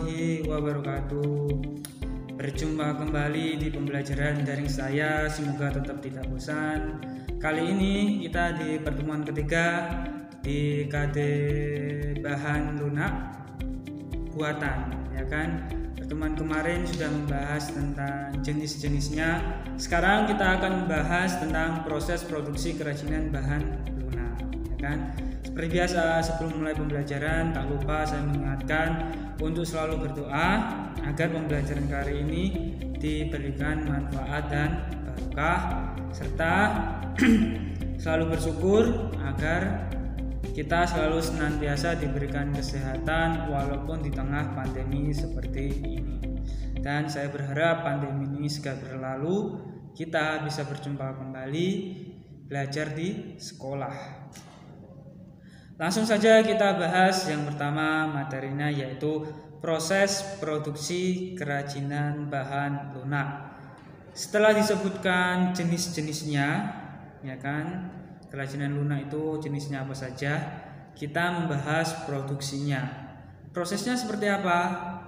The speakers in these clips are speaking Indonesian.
warahmatullahi wabarakatuh. Berjumpa kembali di pembelajaran daring saya, semoga tetap tidak bosan. Kali ini kita di pertemuan ketiga di KD bahan lunak buatan, ya kan? Pertemuan kemarin sudah membahas tentang jenis-jenisnya. Sekarang kita akan membahas tentang proses produksi kerajinan bahan lunak, ya kan? Seperti biasa, sebelum mulai pembelajaran, tak lupa saya mengingatkan untuk selalu berdoa agar pembelajaran kali ini diberikan manfaat dan barokah, serta selalu bersyukur agar kita selalu senantiasa diberikan kesehatan walaupun di tengah pandemi seperti ini. Dan saya berharap pandemi ini segera berlalu, kita bisa berjumpa kembali belajar di sekolah. Langsung saja kita bahas yang pertama materinya, yaitu proses produksi kerajinan bahan lunak. Setelah disebutkan jenis-jenisnya, ya kan, kerajinan lunak itu jenisnya apa saja, kita membahas produksinya. Prosesnya seperti apa?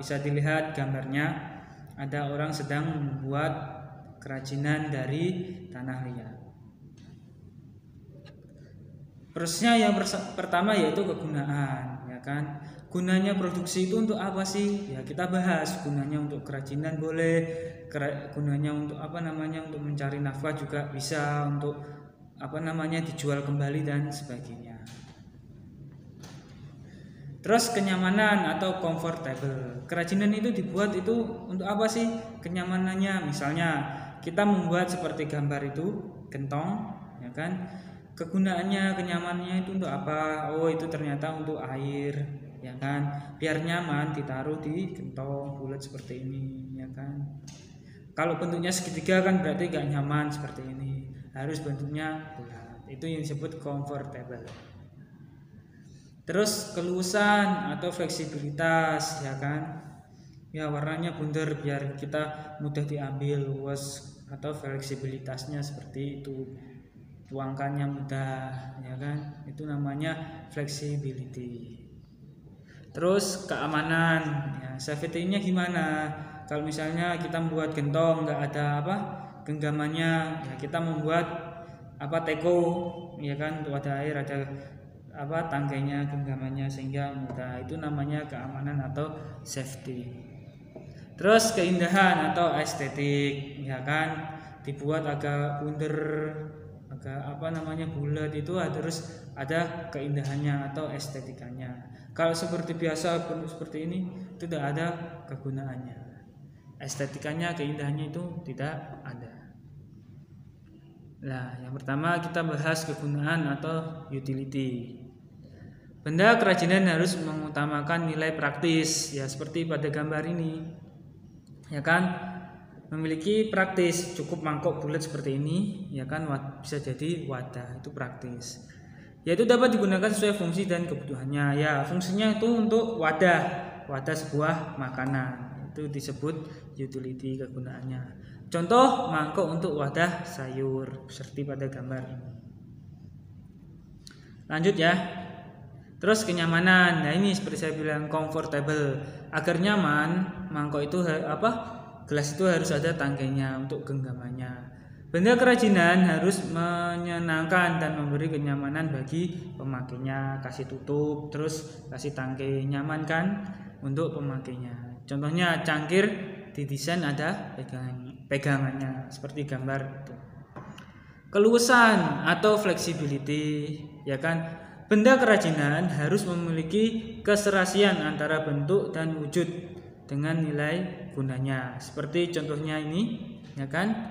Bisa dilihat gambarnya, ada orang sedang membuat kerajinan dari tanah liat. Prosesnya yang pertama yaitu kegunaan, ya kan? Gunanya produksi itu untuk apa sih? Ya kita bahas. Gunanya untuk kerajinan boleh, gunanya untuk untuk mencari nafkah juga bisa, untuk dijual kembali dan sebagainya. Terus kenyamanan atau comfortable. Kerajinan itu dibuat itu untuk apa sih? Kenyamanannya, misalnya kita membuat seperti gambar itu gentong, ya kan? Kegunaannya, kenyamanannya itu untuk apa? Oh, itu ternyata untuk air, ya kan? Biar nyaman ditaruh di gentong bulat seperti ini, ya kan? Kalau bentuknya segitiga kan berarti gak nyaman seperti ini. Harus bentuknya bulat. Itu yang disebut comfortable. Terus keluasan atau fleksibilitas, ya kan? Ya, warnanya bundar biar kita mudah diambil, luas, atau fleksibilitasnya seperti itu. Tuangkannya mudah, ya kan? Itu namanya flexibility. Terus keamanan, ya, safety-nya gimana? Kalau misalnya kita membuat gentong nggak ada genggamannya, ya kita membuat teko, ya kan? Untuk ada air, ada tangganya, genggamannya sehingga mudah. Itu namanya keamanan atau safety. Terus keindahan atau estetik, ya kan? Dibuat agak bundar, agak bulat, itu harus ada keindahannya atau estetikanya. Kalau seperti biasa seperti ini tidak ada kegunaannya, estetikanya, keindahannya itu tidak ada. Nah, yang pertama kita bahas kegunaan atau utility. Benda kerajinan harus mengutamakan nilai praktis, ya seperti pada gambar ini, ya kan? Memiliki praktis, cukup mangkok bulat seperti ini, ya kan, bisa jadi wadah, itu praktis. Yaitu dapat digunakan sesuai fungsi dan kebutuhannya. Ya, fungsinya itu untuk wadah sebuah makanan. Itu disebut utility, kegunaannya. Contoh mangkok untuk wadah sayur seperti pada gambar ini. Lanjut ya. Terus kenyamanan. Nah, ini seperti saya bilang comfortable. Agar nyaman, mangkok itu gelas itu harus ada tangganya untuk genggamannya. Benda kerajinan harus menyenangkan dan memberi kenyamanan bagi pemakainya. Kasih tutup, terus kasih tangkai, nyaman kan untuk pemakainya. Contohnya cangkir didesain ada pegangannya seperti gambar itu. Keluasan atau flexibility, ya kan? Benda kerajinan harus memiliki keserasian antara bentuk dan wujud dengan nilai gunanya. Seperti contohnya ini, ya kan?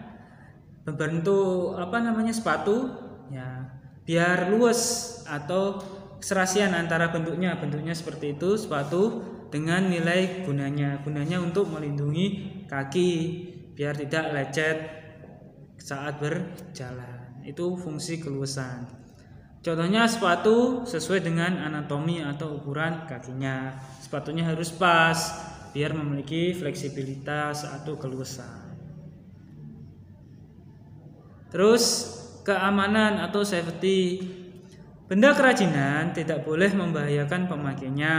Berbentuk sepatu, ya, biar luas atau keserasian antara bentuknya seperti itu, sepatu dengan nilai gunanya untuk melindungi kaki biar tidak lecet saat berjalan. Itu fungsi keluasan. Contohnya sepatu sesuai dengan anatomi atau ukuran kakinya. Sepatunya harus pas biar memiliki fleksibilitas atau keluasan. Terus keamanan atau safety. Benda kerajinan tidak boleh membahayakan pemakainya.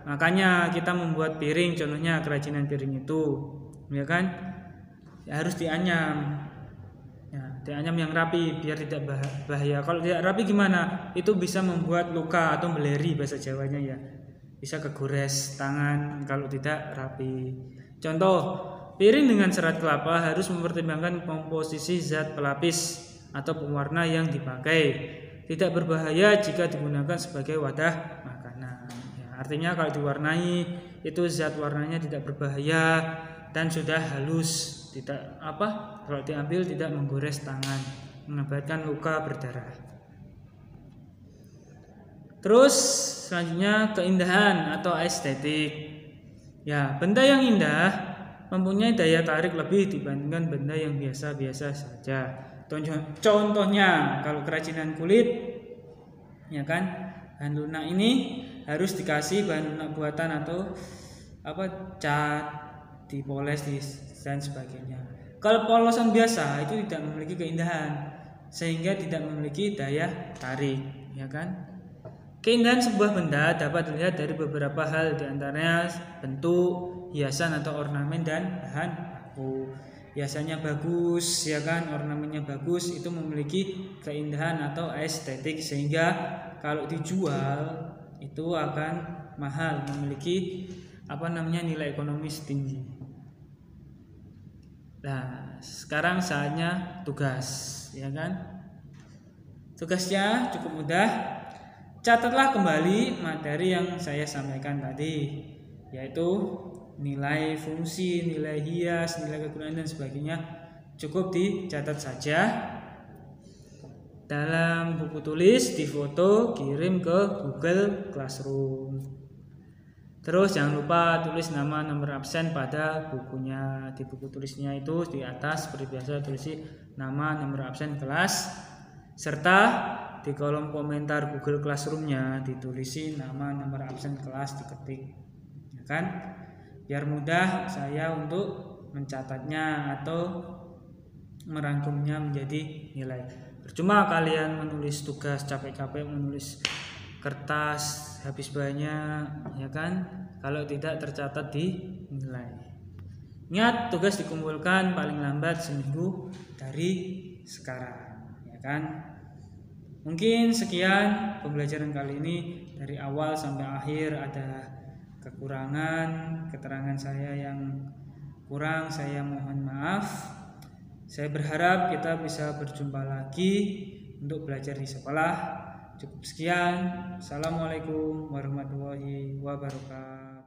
Makanya kita membuat piring, contohnya kerajinan piring itu, ya kan, harus dianyam. Ya, dianyam yang rapi biar tidak bahaya. Kalau tidak rapi gimana? Itu bisa membuat luka atau beleri bahasa Jawanya ya. Bisa kegores tangan kalau tidak rapi. Contoh, piring dengan serat kelapa harus mempertimbangkan komposisi zat pelapis atau pewarna yang dipakai. Tidak berbahaya jika digunakan sebagai wadah makanan. Ya, artinya kalau diwarnai itu zat warnanya tidak berbahaya dan sudah halus. Tidak kalau diambil tidak menggores tangan, mengakibatkan luka berdarah. Terus selanjutnya keindahan atau estetik. Ya, benda yang indah mempunyai daya tarik lebih dibandingkan benda yang biasa-biasa saja. Contohnya kalau kerajinan kulit, ya kan, bahan lunak ini harus dikasih bahan lunak buatan atau cat, dipoles dan sebagainya. Kalau polosan biasa itu tidak memiliki keindahan sehingga tidak memiliki daya tarik, ya kan? Keindahan sebuah benda dapat dilihat dari beberapa hal, diantaranya bentuk, hiasan atau ornamen dan bahan baku. Hiasannya bagus, ya kan, ornamennya bagus, itu memiliki keindahan atau estetik sehingga kalau dijual itu akan mahal, memiliki nilai ekonomis tinggi. Nah, sekarang saatnya tugas, ya kan? Tugasnya cukup mudah. Catatlah kembali materi yang saya sampaikan tadi, yaitu nilai fungsi, nilai hias, nilai kegunaan dan sebagainya. Cukup dicatat saja dalam buku tulis, difoto, kirim ke Google Classroom. Terus jangan lupa tulis nama nomor absen pada bukunya. Di buku tulisnya itu di atas seperti biasa tulisi nama nomor absen kelas, serta di kolom komentar Google Classroom-nya ditulisi nama nomor absen kelas, diketik, ya kan, biar mudah saya untuk mencatatnya atau merangkumnya menjadi nilai. Percuma kalian menulis tugas capek-capek, menulis kertas habis banyak, ya kan, kalau tidak tercatat di nilai. Ingat, tugas dikumpulkan paling lambat seminggu dari sekarang, ya kan. Mungkin sekian pembelajaran kali ini, dari awal sampai akhir ada kekurangan, keterangan saya yang kurang, saya mohon maaf. Saya berharap kita bisa berjumpa lagi untuk belajar di sekolah. Cukup sekian. Assalamualaikum warahmatullahi wabarakatuh.